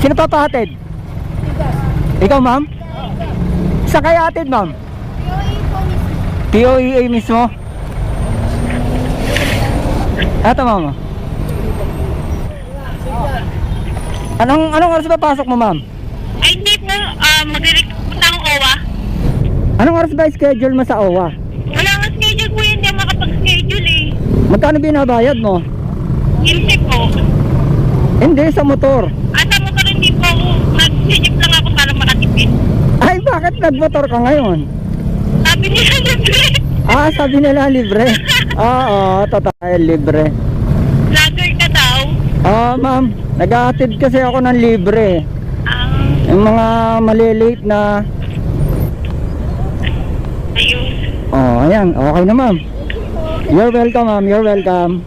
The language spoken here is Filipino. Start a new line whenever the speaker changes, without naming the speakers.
Sino papahatid? Ikaw, ma'am? Sa kaya hatid, ma'am? POEA mismo? Eto, ma'am. Anong oras ba pasok mo, ma'am?
Ay, hindi po. Mag-recruit ng OWA.
Anong oras ba schedule mo sa OWA?
Wala nga schedule po yun. Hindi ako makapag-schedule eh.
Magkano binabayad mo?
Hindi po.
Hindi, sa motor.
Asa mo pa rin hindi po ako. Nag-schedule lang ako para makatipid.
Ay, bakit nagmotor ka ngayon?
Sabi niya libre.
Ah, sabi nila libre. Oo, totoo, libre.
Vlogger ka daw.
Ma'am, nag-aatid kasi ako ng libre. Yung mga malilate na.
Ayun.
Ayan, okay na, ma'am. You're welcome, ma'am, you're welcome.